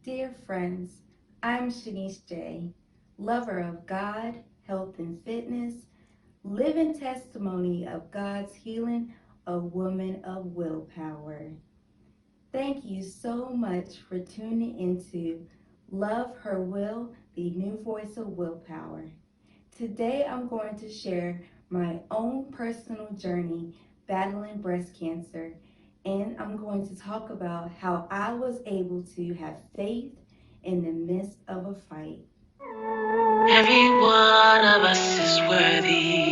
Dear friends, I'm Shanice J., lover of God, health, and fitness, living testimony of God's healing, a woman of willpower. Thank you so much for tuning into Love Her Will, the new voice of willpower. Today I'm going to share my own personal journey battling breast cancer, and I'm going to talk about how I was able to have faith in the midst of a fight. Every one of us is worthy.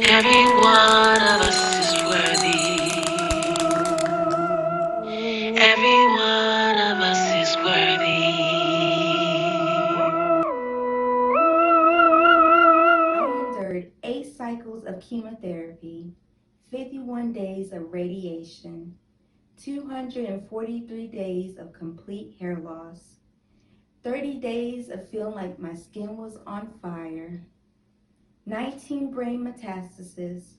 Every one of us is worthy. Every one of us is worthy. I endured 8 cycles of chemotherapy, 51 days of radiation, 243 days of complete hair loss, 30 days of feeling like my skin was on fire, 19 brain metastases,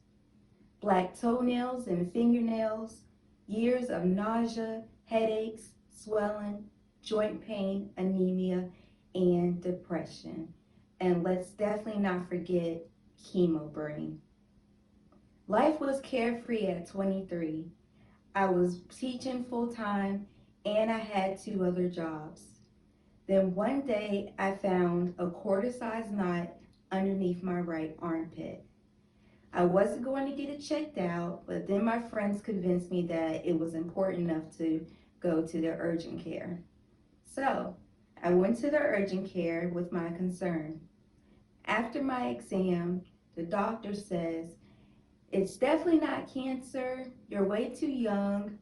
black toenails and fingernails, years of nausea, headaches, swelling, joint pain, anemia, and depression. And let's definitely not forget chemo brain. Life was carefree at 23. I was teaching full time and I had 2 other jobs. Then one day I found a quarter-sized knot underneath my right armpit. I wasn't going to get it checked out, but then my friends convinced me that it was important enough to go to the urgent care. So I went to the urgent care with my concern. After my exam, the doctor says, it's definitely not cancer. You're way too young.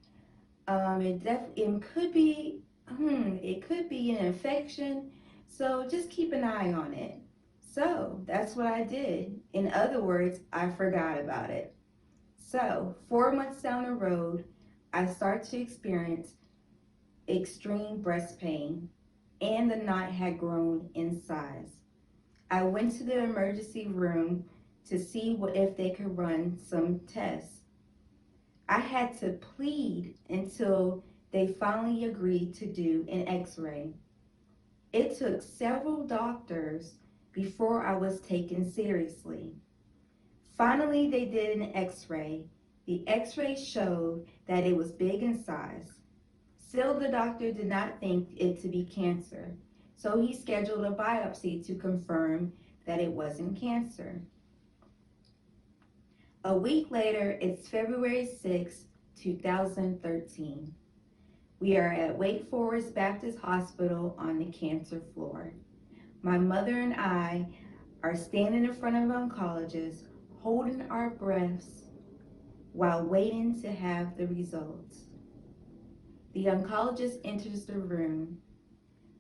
It could be, it could be an infection. So just keep an eye on it. So that's what I did. In other words, I forgot about it. So 4 months down the road, I start to experience extreme breast pain, and the knot had grown in size. I went to the emergency room to see if they could run some tests. I had to plead until they finally agreed to do an x-ray. It took several doctors before I was taken seriously. Finally, they did an x-ray. The x-ray showed that it was big in size. Still, the doctor did not think it to be cancer, so he scheduled a biopsy to confirm that it wasn't cancer. A week later, it's February 6, 2013. We are at Wake Forest Baptist Hospital on the cancer floor. My mother and I are standing in front of oncologists, holding our breaths while waiting to have the results. The oncologist enters the room.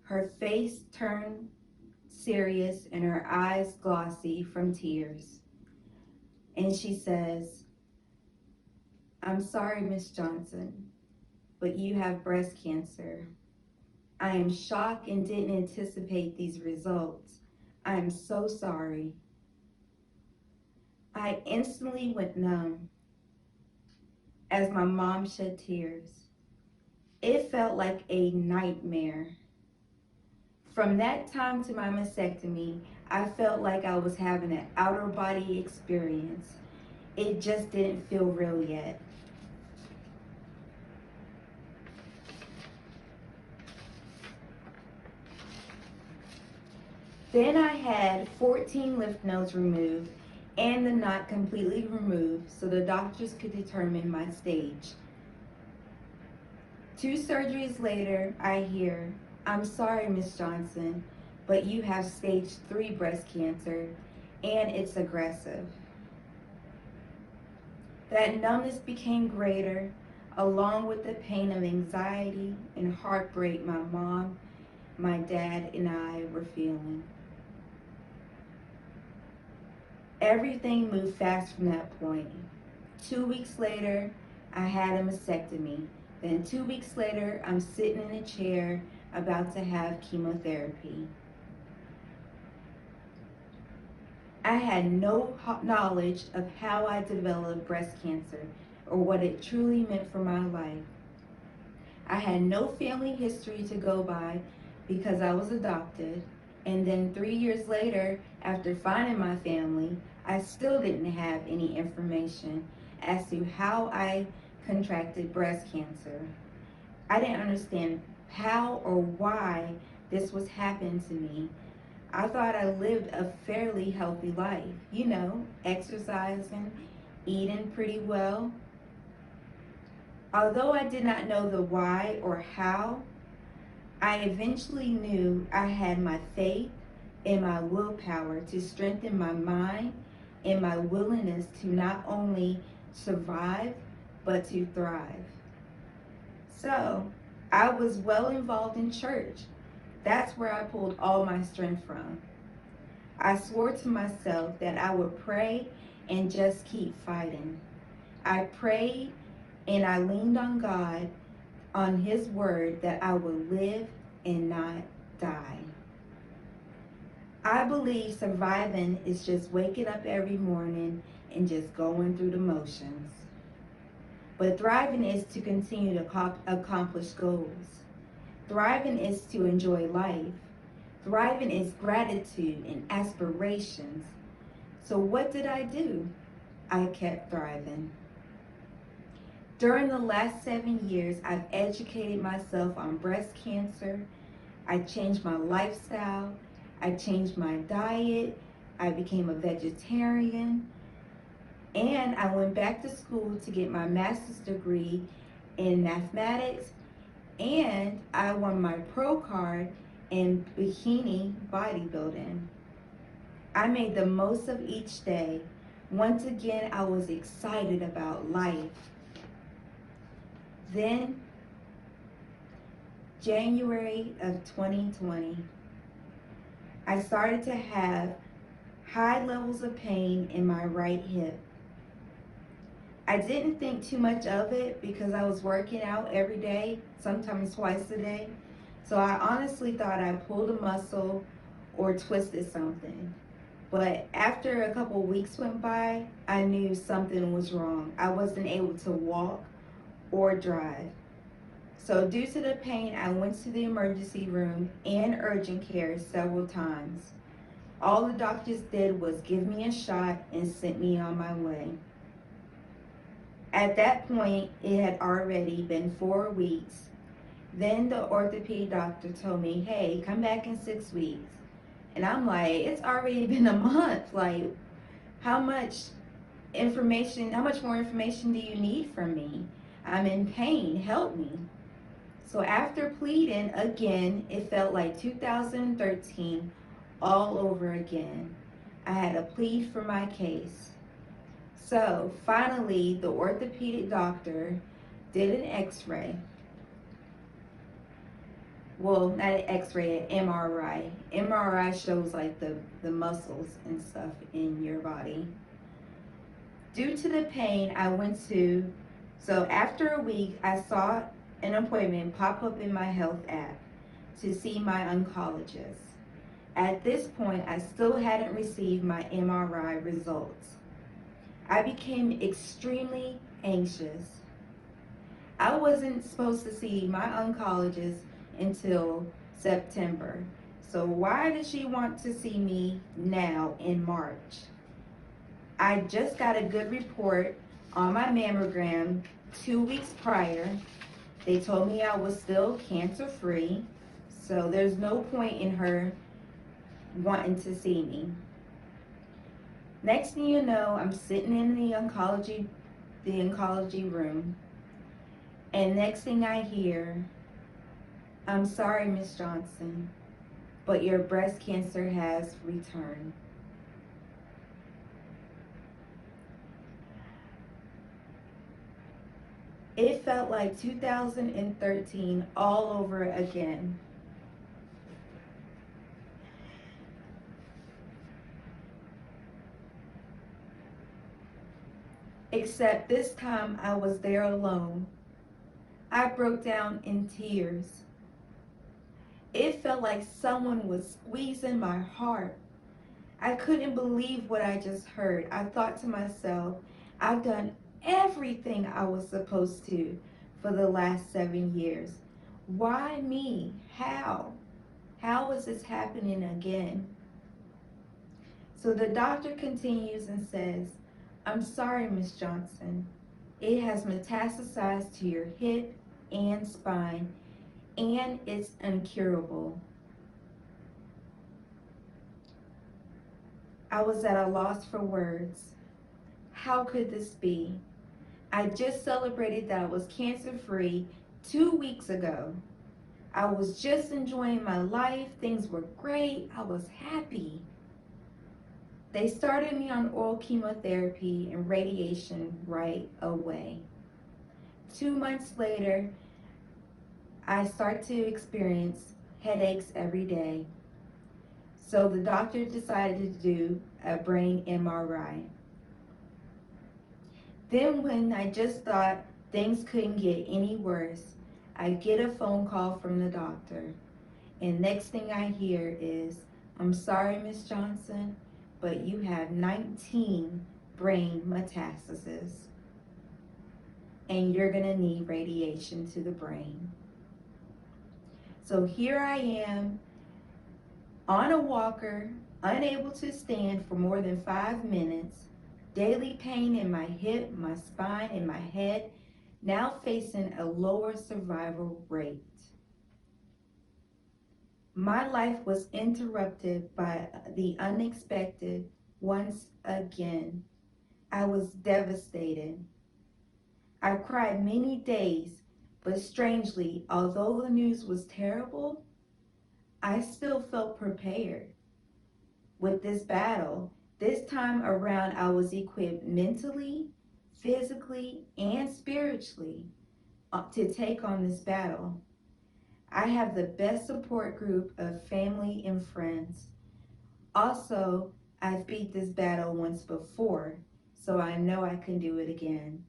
Her face turned serious and her eyes glossy from tears. And she says, I'm sorry, Miss Johnson, but you have breast cancer. I am shocked and didn't anticipate these results. I am so sorry. I instantly went numb as my mom shed tears. It felt like a nightmare. From that time to my mastectomy, I felt like I was having an outer body experience. It just didn't feel real yet. Then I had 14 lymph nodes removed and the knot completely removed so the doctors could determine my stage. 2 surgeries later, I hear, I'm sorry, Miss Johnson, but you have stage 3 breast cancer and it's aggressive. That numbness became greater, along with the pain of anxiety and heartbreak my mom, my dad, and I were feeling. Everything moved fast from that point. 2 weeks later, I had a mastectomy. Then 2 weeks later, I'm sitting in a chair about to have chemotherapy. I had no knowledge of how I developed breast cancer or what it truly meant for my life. I had no family history to go by because I was adopted. And then 3 years later, after finding my family, I still didn't have any information as to how I contracted breast cancer. I didn't understand how or why this was happening to me. I thought I lived a fairly healthy life, exercising, eating pretty well. Although I did not know the why or how, I eventually knew I had my faith and my willpower to strengthen my mind and my willingness to not only survive, but to thrive. So, I was well involved in church. That's where I pulled all my strength from. I swore to myself that I would pray and just keep fighting. I prayed and I leaned on God, on His word, that I would live and not die. I believe surviving is just waking up every morning and just going through the motions. But thriving is to continue to accomplish goals. Thriving is to enjoy life. Thriving is gratitude and aspirations. So what did I do? I kept thriving. During the last 7 years, I've educated myself on breast cancer. I changed my lifestyle. I changed my diet. I became a vegetarian. And I went back to school to get my master's degree in mathematics. And I won my pro card in bikini bodybuilding. I made the most of each day. Once again, I was excited about life. Then, January of 2020, I started to have high levels of pain in my right hip. I didn't think too much of it because I was working out every day, sometimes twice a day. So I honestly thought I pulled a muscle or twisted something. But after a couple weeks went by, I knew something was wrong. I wasn't able to walk or drive. So due to the pain, I went to the emergency room and urgent care several times. All the doctors did was give me a shot and sent me on my way. At that point, it had already been 4 weeks. Then the orthopedic doctor told me, hey, come back in 6 weeks. And I'm like, it's already been a month. Like, how much more information do you need from me? I'm in pain, help me. So after pleading again, it felt like 2013 all over again. I had to plead for my case. So finally, the orthopedic doctor did an x-ray. Well, not an x-ray, an MRI. MRI shows like the muscles and stuff in your body. Due to the pain, so after a week, I saw an appointment pop up in my health app to see my oncologist. At this point, I still hadn't received my MRI results. I became extremely anxious. I wasn't supposed to see my oncologist until September. So why does she want to see me now in March? I just got a good report on my mammogram 2 weeks prior. They told me I was still cancer-free, so there's no point in her wanting to see me. Next thing you know, I'm sitting in the oncology room, and next thing I hear, I'm sorry, Miss Johnson, but your breast cancer has returned. It felt like 2013 all over again. Except this time I was there alone. I broke down in tears. It felt like someone was squeezing my heart. I couldn't believe what I just heard. I thought to myself, I've done everything I was supposed to for the last 7 years. Why me? How? How is this happening again? So the doctor continues and says, I'm sorry, Miss Johnson. It has metastasized to your hip and spine, and it's incurable. I was at a loss for words. How could this be? I just celebrated that I was cancer free 2 weeks ago. I was just enjoying my life. Things were great. I was happy. They started me on oral chemotherapy and radiation right away. 2 months later, I start to experience headaches every day. So the doctor decided to do a brain MRI. Then when I just thought things couldn't get any worse, I get a phone call from the doctor. And next thing I hear is, I'm sorry, Miss Johnson, but you have 19 brain metastases. And you're gonna need radiation to the brain. So here I am on a walker, unable to stand for more than 5 minutes, daily pain in my hip, my spine, and my head, now facing a lower survival rate. My life was interrupted by the unexpected once again. I was devastated. I cried many days, but strangely, although the news was terrible, I still felt prepared. With this battle, this time around I was equipped mentally, physically, and spiritually to take on this battle. I have the best support group of family and friends. Also, I've beat this battle once before, so I know I can do it again.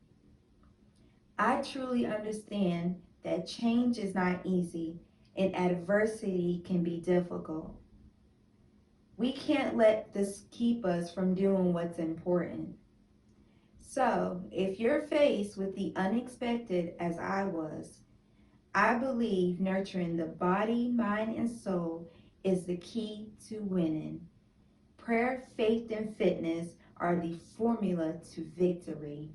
I truly understand that change is not easy and adversity can be difficult. We can't let this keep us from doing what's important. So, if you're faced with the unexpected as I was, I believe nurturing the body, mind, and soul is the key to winning. Prayer, faith, and fitness are the formula to victory.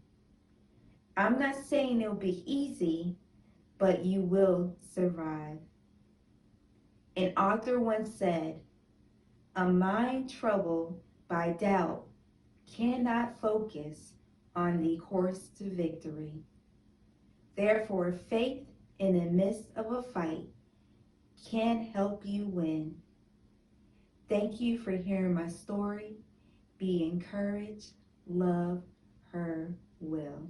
I'm not saying it'll be easy, but you will survive. An author once said, a mind troubled by doubt cannot focus on the course to victory. Therefore, faith in the midst of a fight can help you win. Thank you for hearing my story. Be encouraged. Love, her will.